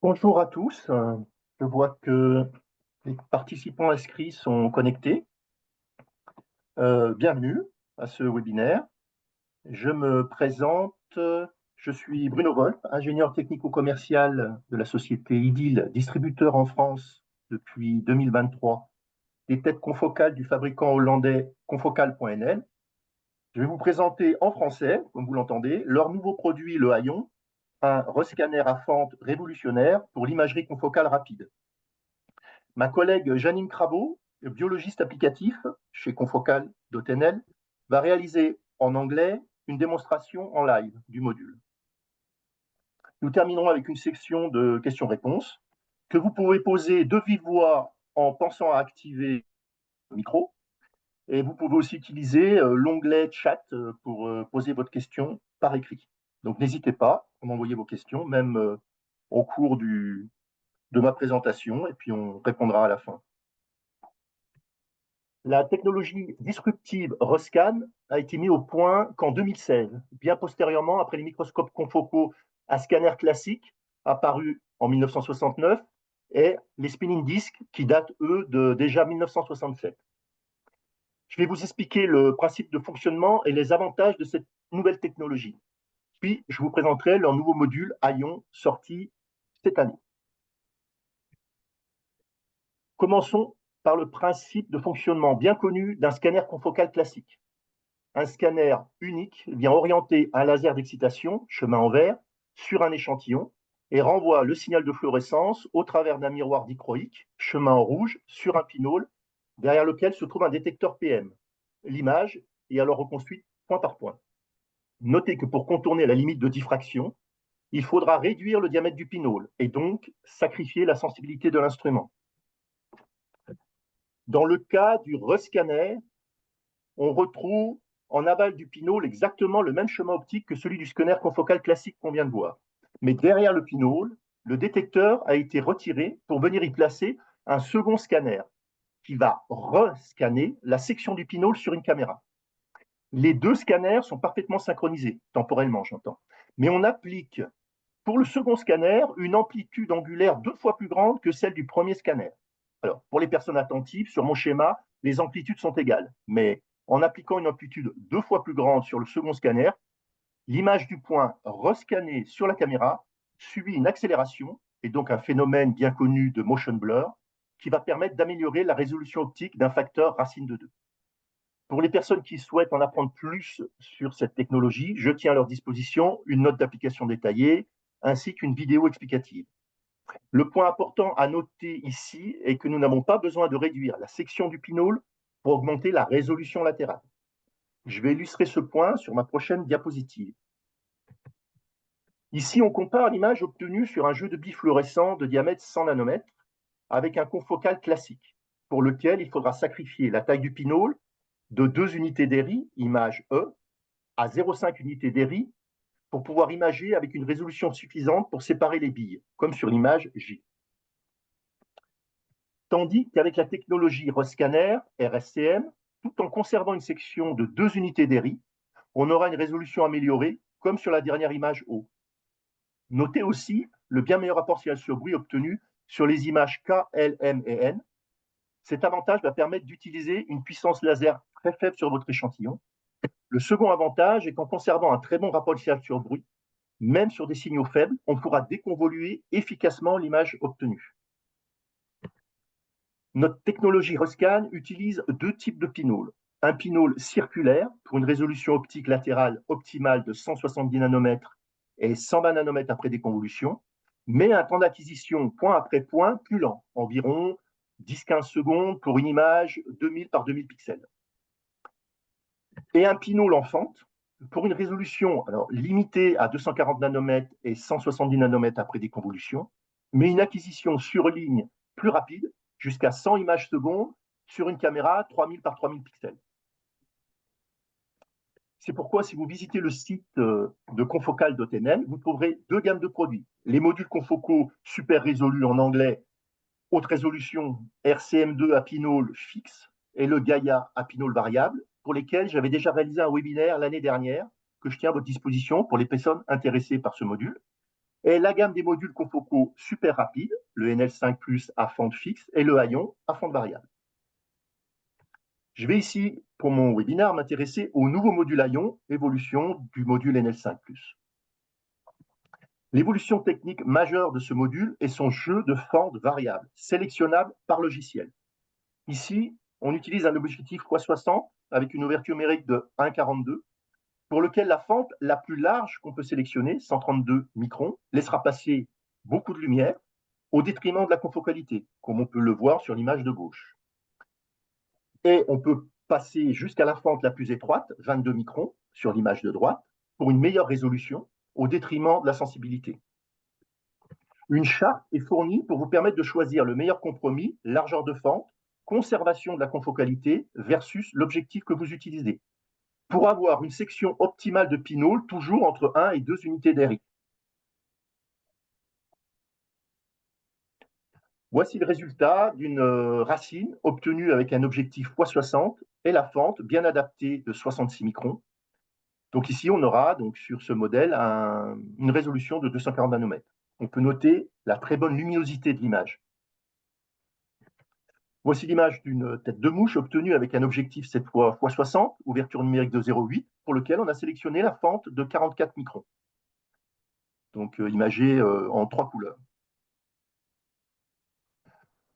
Bonjour à tous. Je vois que les participants inscrits sont connectés. Bienvenue à ce webinaire. Je me présente. Je suis Bruno Volpe, ingénieur technico-commercial de la société IDIL, distributeur en France depuis 2023 des têtes confocales du fabricant hollandais Confocal.nl. Je vais vous présenter en français, comme vous l'entendez, leur nouveau produit, le AION, un rescanner à fente révolutionnaire pour l'imagerie confocale rapide. Ma collègue Janine Cravo, biologiste applicatif chez Confocal.nl, va réaliser en anglais une démonstration en live du module. Nous terminerons avec une section de questions-réponses que vous pouvez poser de vive voix en pensant à activer le micro. Et vous pouvez aussi utiliser l'onglet chat pour poser votre question par écrit. Donc n'hésitez pas à m'envoyer vos questions, même au cours de ma présentation, et puis on répondra à la fin. La technologie disruptive Rescan a été mise au point qu'en 2016, bien postérieurement après les microscopes confocaux à scanner classique apparus en 1969 et les spinning discs qui datent, eux, de déjà 1967. Je vais vous expliquer le principe de fonctionnement et les avantages de cette nouvelle technologie. Puis, je vous présenterai leur nouveau module AION sorti cette année. Commençons par le principe de fonctionnement bien connu d'un scanner confocal classique. Un scanner unique vient orienter un laser d'excitation, chemin en vert, sur un échantillon et renvoie le signal de fluorescence au travers d'un miroir dichroïque, chemin en rouge, sur un pinôle, derrière lequel se trouve un détecteur PM. L'image est alors reconstruite point par point. Notez que pour contourner la limite de diffraction, il faudra réduire le diamètre du pinôle et donc sacrifier la sensibilité de l'instrument. Dans le cas du rescanner, on retrouve en aval du pinôle exactement le même chemin optique que celui du scanner confocal classique qu'on vient de voir. Mais derrière le pinôle, le détecteur a été retiré pour venir y placer un second scanner qui va rescanner la section du pinôle sur une caméra. Les deux scanners sont parfaitement synchronisés, temporellement j'entends. Mais on applique pour le second scanner une amplitude angulaire 2 fois plus grande que celle du premier scanner. Alors, pour les personnes attentives, sur mon schéma, les amplitudes sont égales. Mais en appliquant une amplitude 2 fois plus grande sur le second scanner, l'image du point rescanné sur la caméra subit une accélération, et donc un phénomène bien connu de motion blur, qui va permettre d'améliorer la résolution optique d'un facteur racine de 2. Pour les personnes qui souhaitent en apprendre plus sur cette technologie, je tiens à leur disposition une note d'application détaillée ainsi qu'une vidéo explicative. Le point important à noter ici est que nous n'avons pas besoin de réduire la section du pinôle pour augmenter la résolution latérale. Je vais illustrer ce point sur ma prochaine diapositive. Ici, on compare l'image obtenue sur un jeu de billes fluorescent de diamètre 100 nanomètres avec un confocal classique, pour lequel il faudra sacrifier la taille du pinôle de 2 unités d'ERI, image E, à 0,5 unités d'ERI, pour pouvoir imager avec une résolution suffisante pour séparer les billes, comme sur l'image J. Tandis qu'avec la technologie Rescanner, RSCM, tout en conservant une section de 2 unités d'ERI, on aura une résolution améliorée, comme sur la dernière image O. Notez aussi le bien meilleur rapport signal sur bruit obtenu sur les images K, L, M et N. Cet avantage va permettre d'utiliser une puissance laser très faible sur votre échantillon. Le second avantage est qu'en conservant un très bon rapport signal sur bruit, même sur des signaux faibles, on pourra déconvoluer efficacement l'image obtenue. Notre technologie Rescan utilise 2 types de pinôles. Un pinôle circulaire pour une résolution optique latérale optimale de 170 nanomètres et 120 nanomètres après déconvolution, mais un temps d'acquisition point après point plus lent, environ 10-15 secondes pour une image 2000 par 2000 pixels. Et un pinôle en fente pour une résolution limitée à 240 nanomètres et 170 nanomètres après déconvolution, mais une acquisition sur ligne plus rapide, jusqu'à 100 images secondes sur une caméra 3000 par 3000 pixels. C'est pourquoi, si vous visitez le site de Confocal.nl, vous trouverez 2 gammes de produits. Les modules confocaux super résolus en anglais, haute résolution RCM2 à pinôle fixe, et le Gaia à pinôle variable, pour lesquels j'avais déjà réalisé un webinaire l'année dernière, que je tiens à votre disposition pour les personnes intéressées par ce module. Et la gamme des modules confocaux super rapides, le NL5 Plus à fente fixe et le AION à fente variable. Je vais ici, pour mon webinaire, m'intéresser au nouveau module AION, évolution du module NL5 Plus. L'évolution technique majeure de ce module est son jeu de fentes variables, sélectionnables par logiciel. Ici, on utilise un objectif x60 avec une ouverture numérique de 1,42, pour lequel la fente la plus large qu'on peut sélectionner, 132 microns, laissera passer beaucoup de lumière au détriment de la confocalité, comme on peut le voir sur l'image de gauche. Et on peut passer jusqu'à la fente la plus étroite, 22 microns, sur l'image de droite, pour une meilleure résolution, au détriment de la sensibilité. Une charte est fournie pour vous permettre de choisir le meilleur compromis, largeur de fente, conservation de la confocalité versus l'objectif que vous utilisez, pour avoir une section optimale de pinole toujours entre 1 et 2 unités d'RI. Voici le résultat d'une racine obtenue avec un objectif x60 et la fente bien adaptée de 66 microns. Donc ici, on aura donc sur ce modèle une résolution de 240 nanomètres. On peut noter la très bonne luminosité de l'image. Voici l'image d'une tête de mouche obtenue avec un objectif cette fois x60, ouverture numérique de 0,8, pour lequel on a sélectionné la fente de 44 microns. Donc imagée en 3 couleurs.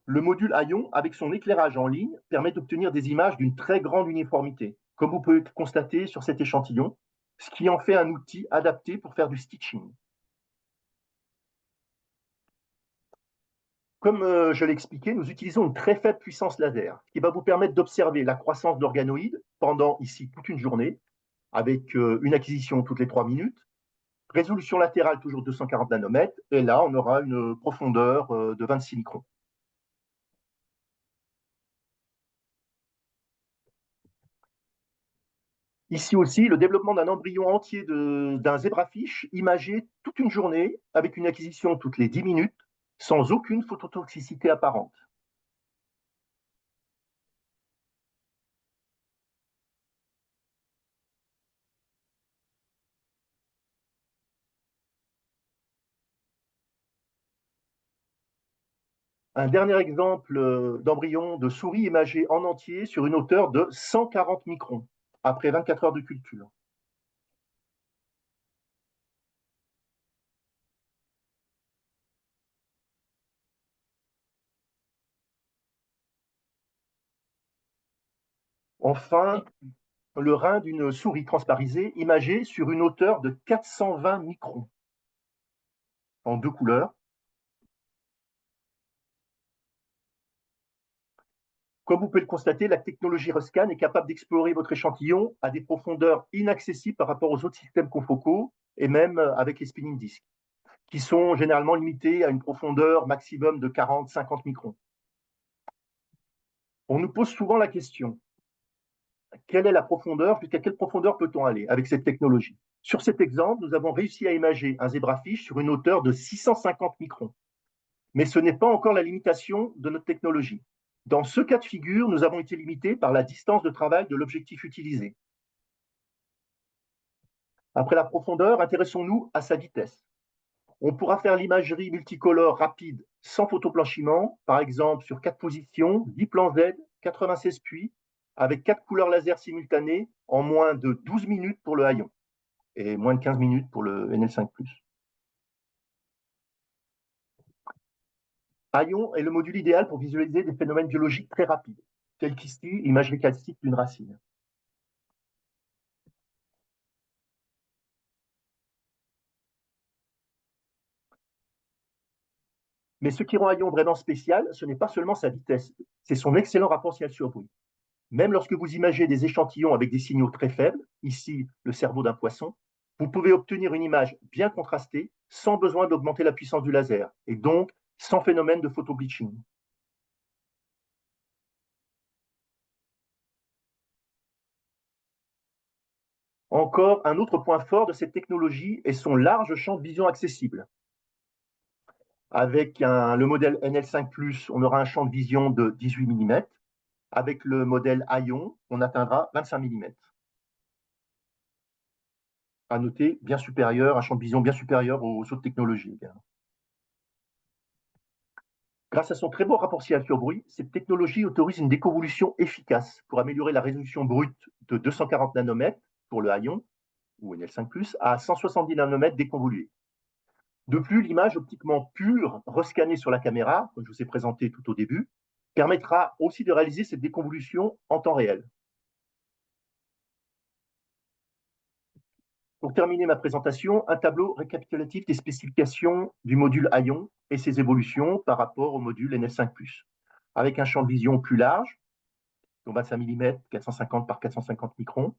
Le module AION, avec son éclairage en ligne, permet d'obtenir des images d'une très grande uniformité, comme vous pouvez le constater sur cet échantillon, ce qui en fait un outil adapté pour faire du stitching. Comme je l'ai expliqué, nous utilisons une très faible puissance laser, qui va vous permettre d'observer la croissance d'organoïdes pendant ici toute une journée, avec une acquisition toutes les 3 minutes, résolution latérale toujours 240 nanomètres, et là on aura une profondeur de 26 microns. Ici aussi, le développement d'un embryon entier d'un zébrafiche imagé toute une journée avec une acquisition toutes les 10 minutes sans aucune phototoxicité apparente. Un dernier exemple d'embryon de souris imagé en entier sur une hauteur de 140 microns après 24 heures de culture. Enfin, le rein d'une souris transparisée imagé sur une hauteur de 420 microns en 2 couleurs. Comme vous pouvez le constater, la technologie Rescan est capable d'explorer votre échantillon à des profondeurs inaccessibles par rapport aux autres systèmes confocaux et même avec les spinning discs, qui sont généralement limités à une profondeur maximum de 40-50 microns. On nous pose souvent la question, quelle est la profondeur, jusqu'à quelle profondeur peut-on aller avec cette technologie? Sur cet exemple, nous avons réussi à imager un zébrafiche sur une hauteur de 650 microns. Mais ce n'est pas encore la limitation de notre technologie. Dans ce cas de figure, nous avons été limités par la distance de travail de l'objectif utilisé. Après la profondeur, intéressons-nous à sa vitesse. On pourra faire l'imagerie multicolore rapide sans photoblanchiment, par exemple sur 4 positions, 10 plans Z, 96 puits, avec 4 couleurs laser simultanées en moins de 12 minutes pour le haillon et moins de 15 minutes pour le NL5+. Haillon est le module idéal pour visualiser des phénomènes biologiques très rapides, tels qu'ici l'imagerie calcique d'une racine. Mais ce qui rend Haillon vraiment spécial, ce n'est pas seulement sa vitesse, c'est son excellent rapport ciel-sur-bruit. Même lorsque vous imagez des échantillons avec des signaux très faibles, ici le cerveau d'un poisson, vous pouvez obtenir une image bien contrastée sans besoin d'augmenter la puissance du laser, et donc sans phénomène de photobleaching. Encore un autre point fort de cette technologie est son large champ de vision accessible. Avec le modèle NL5+, on aura un champ de vision de 18 mm. Avec le modèle AION, on atteindra 25 mm. à noter, bien supérieur, un champ de vision bien supérieur aux autres technologies. Grâce à son très bon rapport ciel-sur-bruit, cette technologie autorise une déconvolution efficace pour améliorer la résolution brute de 240 nanomètres pour le AION, ou NL5+, à 170 nanomètres déconvolué. De plus, l'image optiquement pure rescannée sur la caméra, comme je vous ai présenté tout au début, permettra aussi de réaliser cette déconvolution en temps réel. Pour terminer ma présentation, un tableau récapitulatif des spécifications du module AION et ses évolutions par rapport au module NL5+, avec un champ de vision plus large, donc 25 mm, 450 par 450 microns,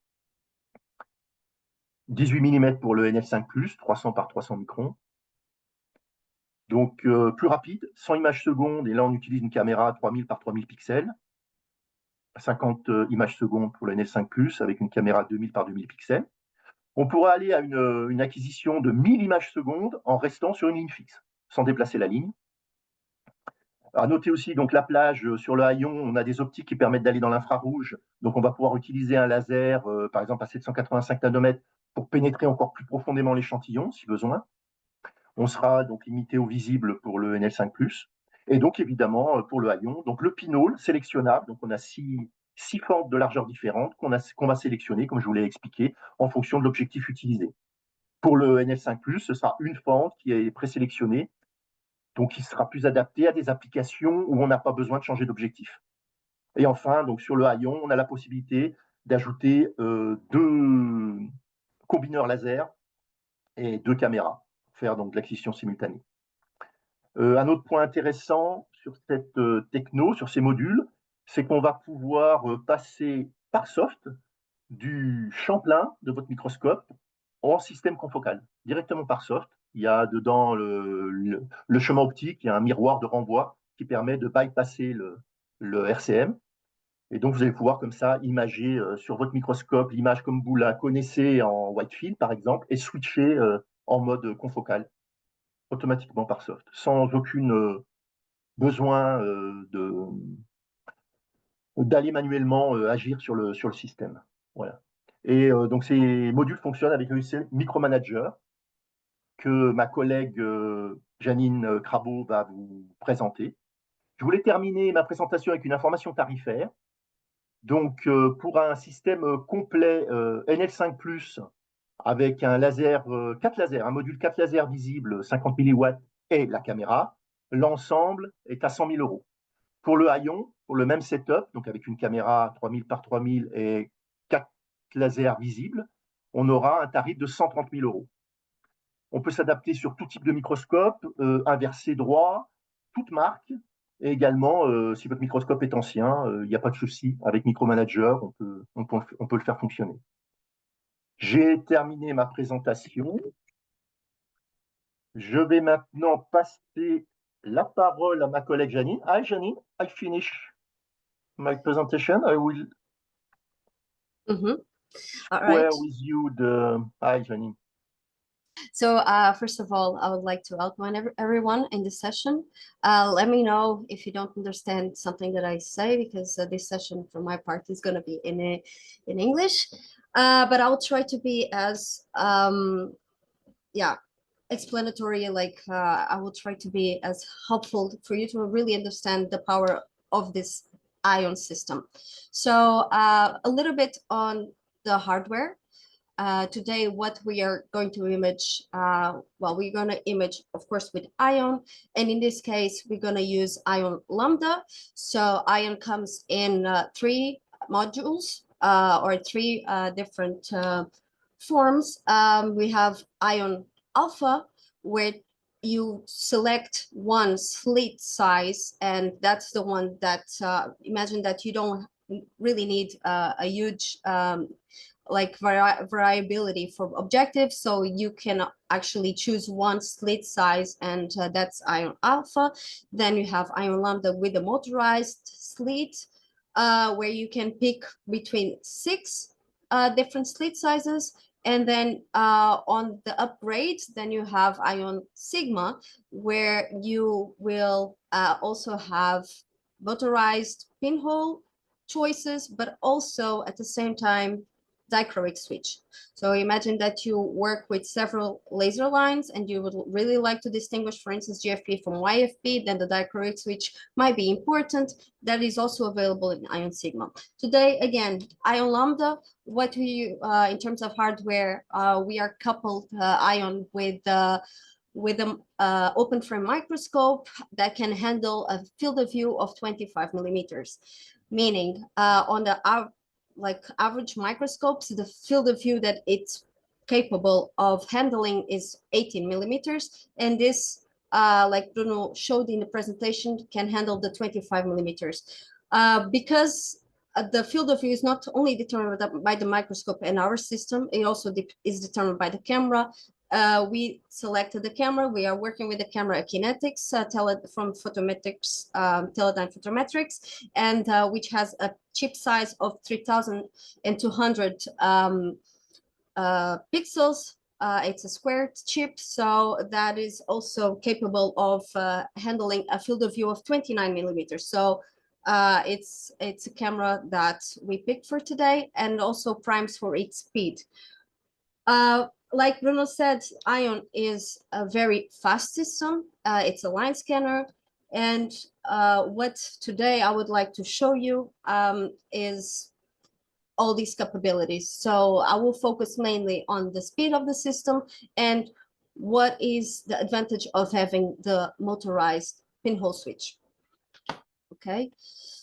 18 mm pour le NL5+, 300 par 300 microns, donc plus rapide, 100 images secondes, et là on utilise une caméra 3000 par 3000 pixels, 50 images secondes pour le NL5+, avec une caméra 2000 par 2000 pixels. On pourra aller à une acquisition de 1000 images secondes en restant sur une ligne fixe, sans déplacer la ligne. À noter aussi donc la plage sur le AION, on a des optiques qui permettent d'aller dans l'infrarouge, donc on va pouvoir utiliser un laser, par exemple à 785 nanomètres, pour pénétrer encore plus profondément l'échantillon, si besoin. On sera donc limité au visible pour le NL5+, et donc évidemment pour le AION. Donc le pinhole sélectionnable, donc on a six fentes de largeur différentes qu'on va sélectionner, comme je vous l'ai expliqué, en fonction de l'objectif utilisé. Pour le NL5+, ce sera une fente qui est présélectionnée, donc qui sera plus adaptée à des applications où on n'a pas besoin de changer d'objectif. Et enfin, donc sur le AION, on a la possibilité d'ajouter 2 combineurs laser et 2 caméras, pour faire donc de l'acquisition simultanée. Un autre point intéressant sur cette techno, sur ces modules, c'est qu'on va pouvoir passer par soft du champ plein de votre microscope en système confocal, directement par soft. Il y a dedans le chemin optique, il y a un miroir de renvoi qui permet de bypasser le RCM. Et donc, vous allez pouvoir comme ça imager sur votre microscope l'image comme vous la connaissez en white field, par exemple, et switcher en mode confocal, automatiquement par soft, sans aucun besoin d'aller manuellement agir sur le système. Voilà. Et donc, ces modules fonctionnent avec le Micromanager que ma collègue Janine Cravo va vous présenter. Je voulais terminer ma présentation avec une information tarifaire. Donc, pour un système complet NL5+, avec un laser, 4 lasers, un module 4 lasers visible, 50 milliwatts et la caméra, l'ensemble est à 100 000 euros. Pour le AION, pour le même setup, donc avec une caméra 3000 par 3000 et 4 lasers visibles, on aura un tarif de 130 000 euros. On peut s'adapter sur tout type de microscope, inversé droit, toute marque, et également, si votre microscope est ancien, il n'y a pas de souci. Avec Micromanager, on peut le faire fonctionner. J'ai terminé ma présentation. Je vais maintenant passer la parole à ma collègue Janine. Hi, Janine. I finish my presentation. I will All share right. with you the... Hi, Janine. So first of all, I would like to welcome everyone in this session. Let me know if you don't understand something that I say, because this session from my part is going to be in English. But I'll try to be as explanatory, like I will try to be as helpful for you to really understand the power of this ION system. So a little bit on the hardware. Today, what we are going to image, we're going to image, of course, with ION. And in this case, we're going to use ION Lambda. So ION comes in 3 modules or 3 different forms. We have ION Alpha, where you select one slit size, and that's the one that imagine that you don't really need a huge like variability for objectives, so you can actually choose one slit size, and that's ION Alpha. Then you have ION Lambda with a motorized slit, where you can pick between 6 different slit sizes. And then on the upgrade, then you have ION Sigma, where you will also have motorized pinhole choices, but also at the same time dichroic switch. So imagine that you work with several laser lines and you would really like to distinguish, for instance, GFP from YFP, then the dichroic switch might be important. That is also available in ION Sigma. Today, again, ION Lambda, what we, in terms of hardware, we are coupled ION with an open frame microscope that can handle a field of view of 25 millimeters, meaning on the average microscopes, the field of view that it's capable of handling is 18 millimeters, and this, like Bruno showed in the presentation, can handle the 25 millimeters. Because the field of view is not only determined by the microscope and our system, it also is determined by the camera. We selected the camera. We are working with the camera kinetics from Photometrics, Teledyne Photometrics, and which has a chip size of 3,200 pixels. It's a squared chip, so that is also capable of handling a field of view of 29 millimeters. So it's a camera that we picked for today, and also primes for its speed. Like Bruno said, ION is a very fast system. It's a line scanner. And what today I would like to show you is all these capabilities. So I will focus mainly on the speed of the system and what is the advantage of having the motorized pinhole switch. Okay.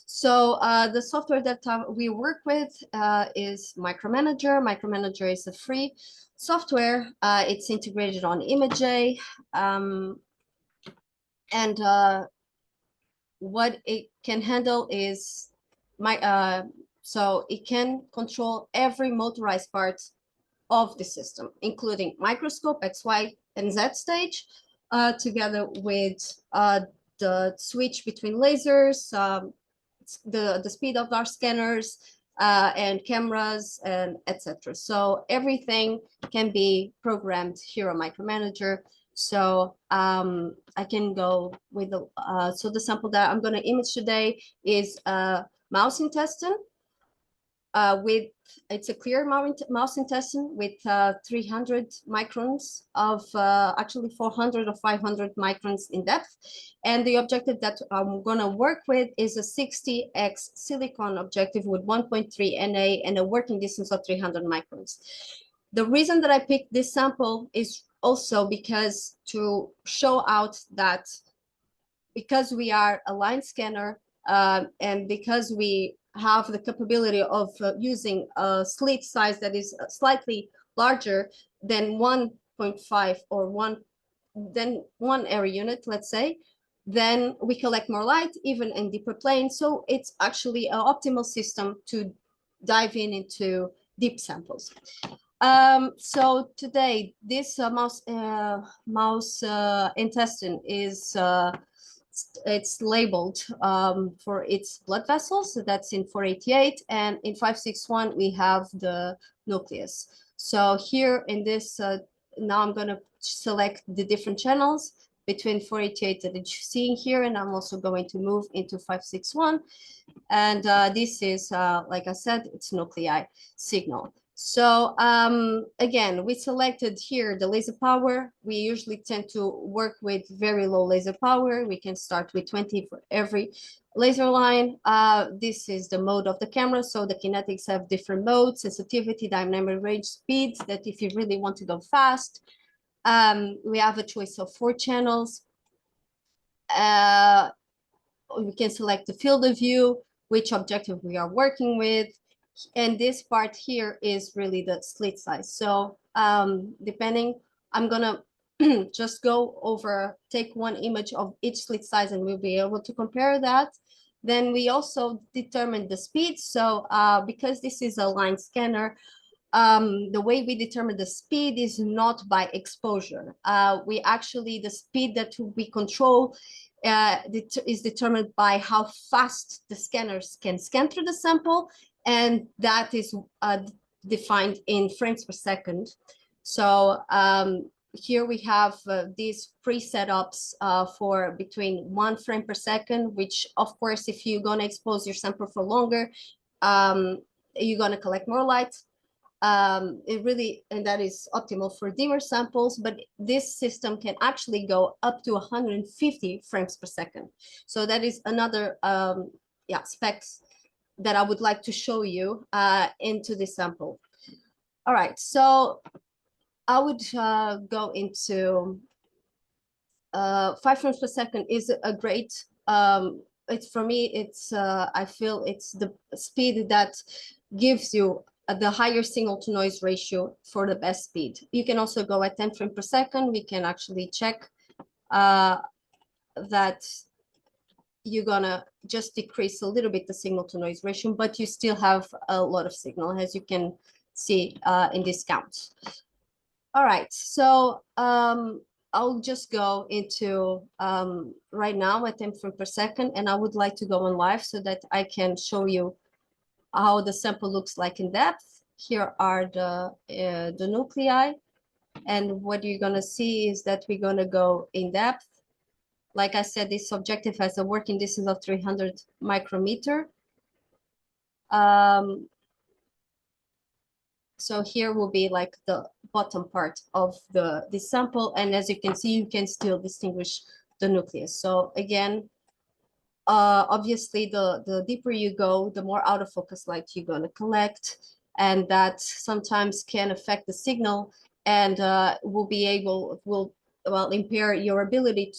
So the software that we work with is Micromanager. Micromanager is a free software. It's integrated on ImageJ. And what it can handle is so it can control every motorized part of the system, including microscope, X, Y, and Z stage, together with the switch between lasers, the speed of our scanners, and cameras, and etc. So everything can be programmed here on Micromanager. So I can go with the, so the sample that I'm going to image today is a mouse intestine with, it's a clear mouse intestine with 300 microns of, actually 400 or 500 microns in depth. And the objective that I'm gonna work with is a 60x silicon objective with 1.3 NA and a working distance of 300 microns. The reason that I picked this sample is also because to show out that because we are a line scanner and because we have the capability of using a slit size that is slightly larger than 1.5 or one area unit, let's say, then we collect more light even in deeper planes. So it's actually an optimal system to dive into deep samples. So today, this mouse intestine is it's labeled for its blood vessels. So that's in 488, and in 561 we have the nucleus. So here in this, now I'm going to select the different channels between 488 that you're seeing here, and I'm also going to move into 561. And this is, like I said, it's nuclei signal. So again, we selected here the laser power. We usually tend to work with very low laser power. We can start with 20 for every laser line. This is the mode of the camera. So the kinetics have different modes: sensitivity, dynamic range, speed, that if you really want to go fast. We have a choice of 4 channels. We can select the field of view, which objective we are working with. And this part here is really the slit size. So depending, I'm gonna just go over, take one image of each slit size and we'll be able to compare that. Then we also determine the speed. So because this is a line scanner, the way we determine the speed is not by exposure. We actually, the speed that we control is determined by how fast the scanners can scan through the sample, and that is defined in frames per second. So here we have these pre-setups for between 1 frame per second, which of course, if you're gonna expose your sample for longer, you're gonna collect more light. it really, and that is optimal for dimmer samples, but this system can actually go up to 150 frames per second. So that is another specs that I would like to show you into this sample. All right, so I would go into 5 frames per second is a great, it's for me, it's, I feel it's the speed that gives you the higher signal to noise ratio for the best speed. You can also go at 10 frames per second. We can actually check that you're gonna just decrease a little bit the signal to noise ratio, but you still have a lot of signal, as you can see in this count. All right, so I'll just go into right now at 10 frames per second, and I would like to go on live so that I can show you how the sample looks like in depth. Here are the nuclei, and what you're gonna see is that we're gonna go in depth. Like I said, this objective has a working distance of 300 micrometer. So here will be like the bottom part of the sample, and as you can see, you can still distinguish the nucleus. So again, obviously, the deeper you go, the more out of focus light you're going to collect, and that sometimes can affect the signal and will impair your ability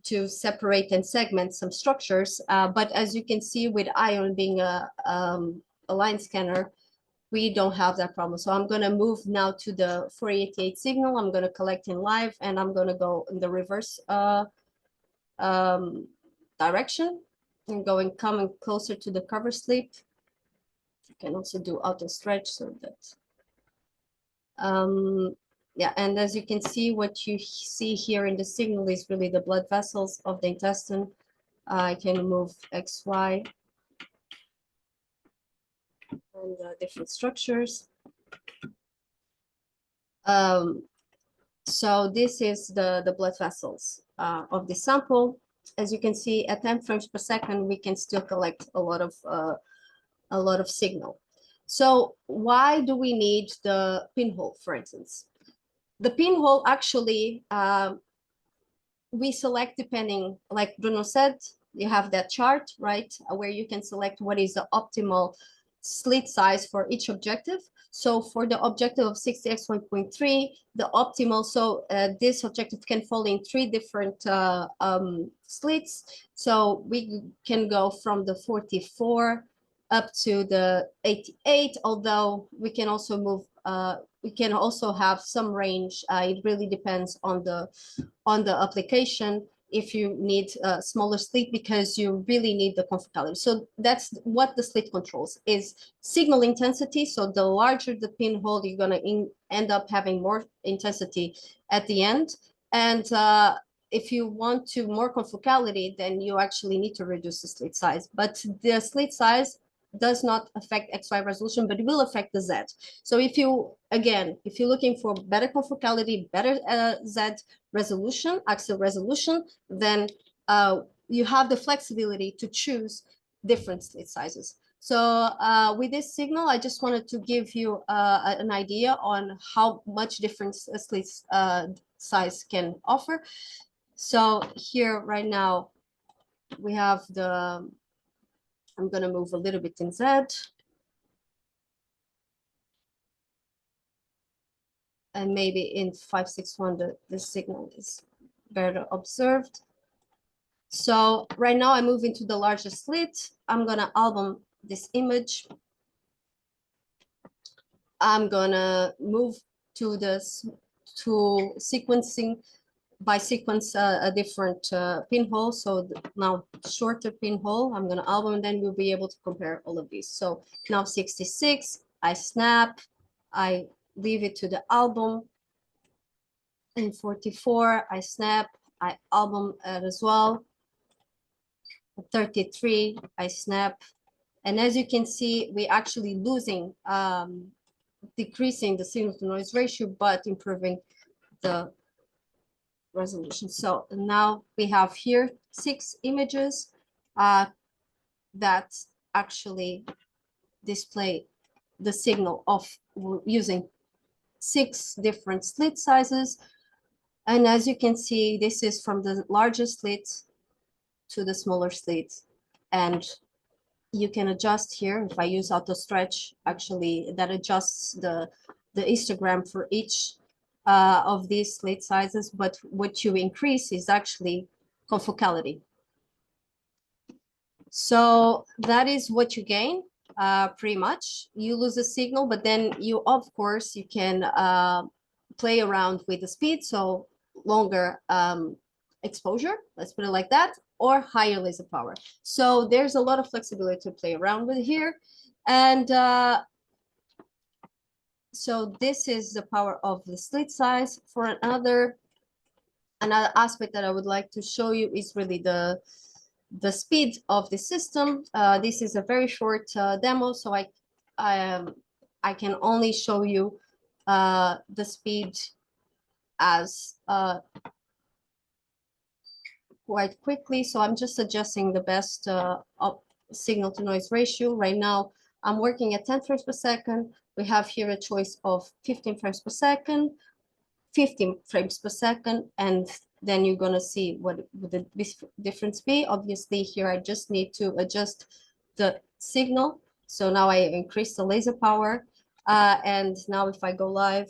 to separate and segment some structures. But as you can see, with ION being a line scanner, we don't have that problem. So I'm going to move now to the 488 signal. I'm going to collect in live, and I'm going to go in the reverse direction and coming closer to the cover slip. You can also do auto stretch so that yeah, and as you can see, what you see here in the signal is really the blood vessels of the intestine. I can move XY and different structures. So this is the blood vessels of the sample. As you can see, at 10 frames per second, we can still collect a lot of signal. So why do we need the pinhole, for instance? The pinhole actually, we select depending, like Bruno said, you have that chart, right, where you can select what is the optimal slit size for each objective. So for the objective of 60x1.3, the optimal, so this objective can fall in 3 different slits. So we can go from the 44 up to the 88, although we can also move, we can also have some range. It really depends on the application, if you need a smaller slit because you really need the confocality. So that's what the slit controls, is signal intensity. So the larger the pinhole, you're going to end up having more intensity at the end. And if you want to more confocality, then you actually need to reduce the slit size. But the slit size does not affect XY resolution, but it will affect the Z. So if you're looking for better confocality, better Z resolution, axial resolution, then you have the flexibility to choose different slit sizes. So with this signal, I just wanted to give you an idea on how much different slit size can offer. So here right now, we have the, I'm going to move a little bit in Z. And maybe in 561, the signal is better observed. So right now I move into the larger slit. I'm going to album this image. I'm going to move to sequencing by sequence a different pinhole. So now shorter pinhole, I'm going to album, and then we'll be able to compare all of these. So now 66, I snap, I leave it to the album. In 44, I snap, I album as well. 33, I snap. And as you can see, we're actually losing, decreasing the signal to noise ratio, but improving the resolution. So now we have here 6 images that actually display the signal of using 6 different slit sizes. And as you can see, this is from the largest slit to the smaller slit. And you can adjust here. If I use auto stretch, actually that adjusts the histogram for each of these slit sizes. But what you increase is actually confocality. So that is what you gain. Pretty much you lose the signal, but then you, of course, you can play around with the speed, so longer exposure, let's put it like that, or higher laser power. So there's a lot of flexibility to play around with here. And so this is the power of the slit size. For another aspect that I would like to show you is really the speed of the system. This is a very short demo, so I can only show you the speed as quite quickly. So I'm just adjusting the best signal to noise ratio. Right now, I'm working at 10 frames per second. We have here a choice of 15 frames per second, 15 frames per second, and then you're gonna see what the difference be. Obviously, here I just need to adjust the signal. So now I increase the laser power. And now if I go live,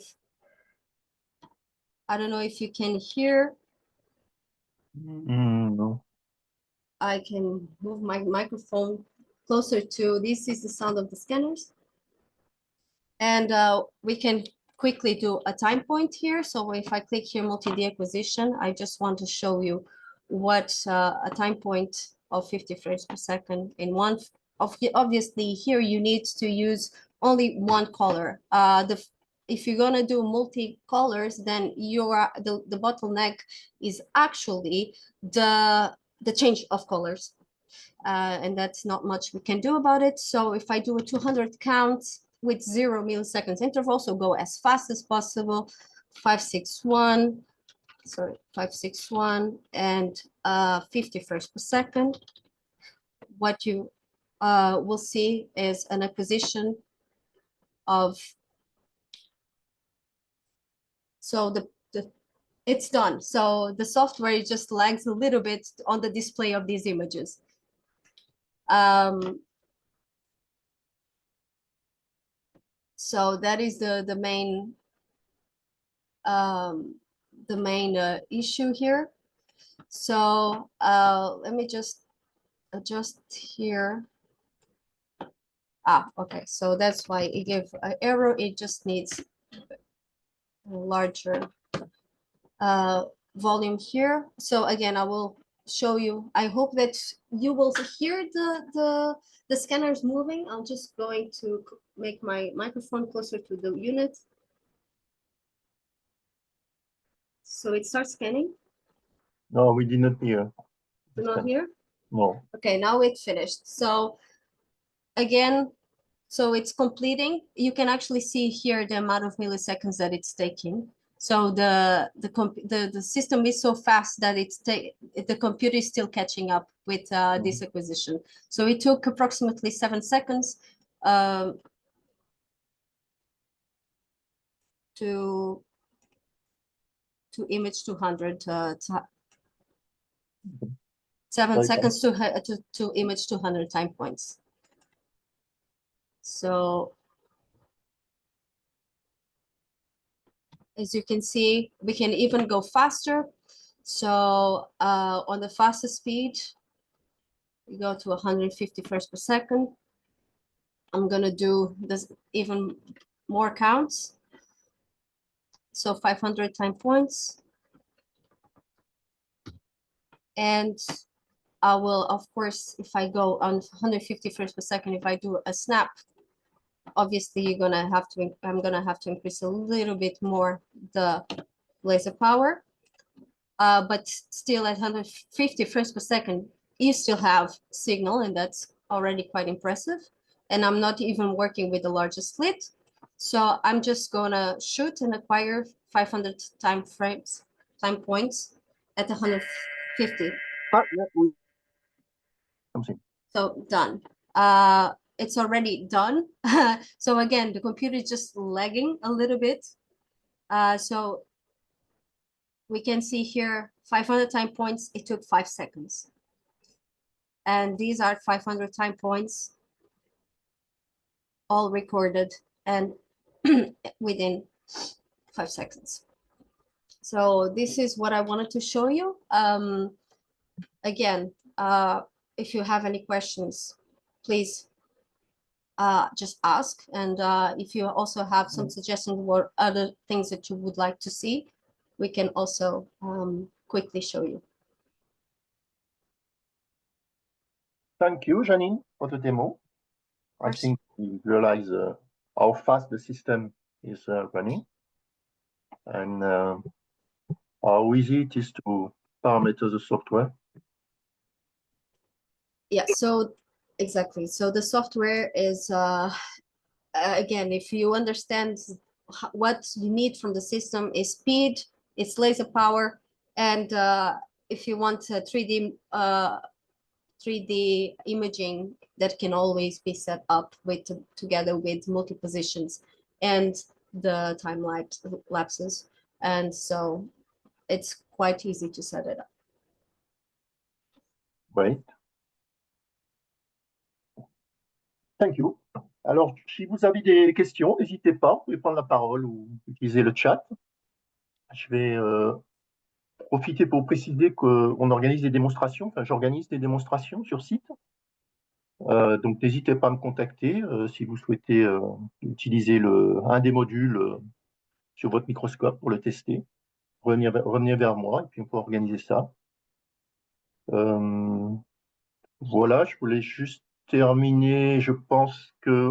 I don't know if you can hear. No. I can move my microphone closer to, this is the sound of the scanners. And we can quickly do a time point here. So if I click here, multi-D acquisition, I just want to show you what a time point of 50 frames per second in one. Obviously, here you need to use only one color. If you're gonna do multi-colors, then the bottleneck is actually the change of colors. And that's not much we can do about it. So if I do a 200 count with 0 milliseconds interval, so go as fast as possible, 561, sorry, 561 and 50 frames per second. What you will see is an acquisition of, so it's done. So the software just lags a little bit on the display of these images. So that is the main issue here. So let me just adjust here. Okay, so that's why it gave an error. It just needs a larger volume here. So again, I will show you. I hope that you will hear the scanners moving. I'm just going to make my microphone closer to the unit. So it starts scanning. No, we did not hear. Do not hear? No. Okay, now it's finished. So again, so it's completing. You can actually see here the amount of milliseconds that it's taking. So the system is so fast that the computer is still catching up with this acquisition. So it took approximately 7 seconds to image 200. 7 seconds to image 200 time points. So as you can see, we can even go faster. So on the fastest speed, we go to 150 frames per second. I'm gonna do this even more counts. So 500 time points. And I will, of course, if I go on 150 frames per second, if I do a snap, obviously I'm gonna have to increase a little bit more the laser power. But still at 150 frames per second, you still have signal, and that's already quite impressive. And I'm not even working with the largest slit. So I'm just gonna shoot and acquire 500 time points at 150. Something. So done. it's already done. So again, the computer is just lagging a little bit. So we can see here 500 time points, it took 5 seconds. And these are 500 time points, all recorded and within 5 seconds. So this is what I wanted to show you. Again, if you have any questions, please just ask. And if you also have some suggestions or other things that you would like to see, we can also quickly show you. Thank you, Janine, for the demo. I think we realize how fast the system is running and how easy it is to parameter the software. Yeah, so exactly. So the software is, again, if you understand what you need from the system is speed, it's laser power, and if you want 3D imaging, that can always be set up with together with multi-positions and the time lapses. And so it's quite easy to set it up. Great. Thank you. Alors, si vous avez des questions, n'hésitez pas, vous pouvez prendre la parole ou utiliser le chat. Je vais profiter pour préciser qu'on organise des démonstrations, enfin j'organise des démonstrations sur site. Donc n'hésitez pas à me contacter si vous souhaitez utiliser un des modules sur votre microscope pour le tester. Revenez vers moi et puis on peut organiser ça. Voilà, je voulais juste terminer. Je pense que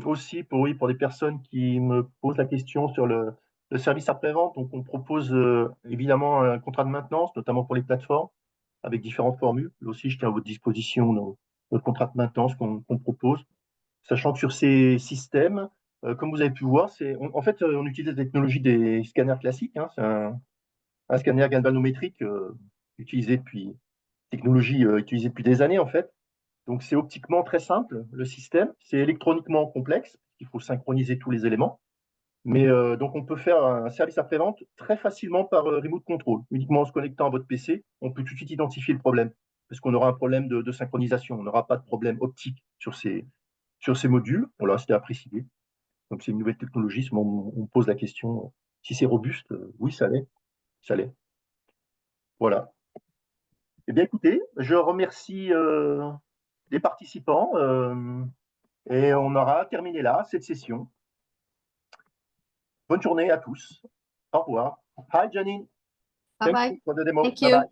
aussi pour les personnes qui me posent la question sur le service après-vente, donc on propose évidemment un contrat de maintenance, notamment pour les plateformes, avec différentes formules. Là aussi, je tiens à votre disposition notre contrat de maintenance qu'on propose, sachant que sur ces systèmes, comme vous avez pu voir, en fait, on utilise la technologie des scanners classiques. Hein, c'est un scanner galvanométrique utilisé depuis utilisée depuis des années en fait. Donc c'est optiquement très simple le système, c'est électroniquement complexe, il faut synchroniser tous les éléments. Mais donc on peut faire un service après-vente très facilement par remote control, uniquement en se connectant à votre PC, on peut tout de suite identifier le problème, parce qu'on aura un problème de synchronisation, on n'aura pas de problème optique sur ces modules. Voilà, c'était à préciser. Donc c'est une nouvelle technologie, on pose la question si c'est robuste, oui ça l'est, ça l'est. Voilà. Eh bien, écoutez, je remercie les participants et on aura terminé là cette session. Bonne journée à tous. Au revoir. Hi, Janine. Bye bye. Thank you for the demo. Thank you. Bye bye.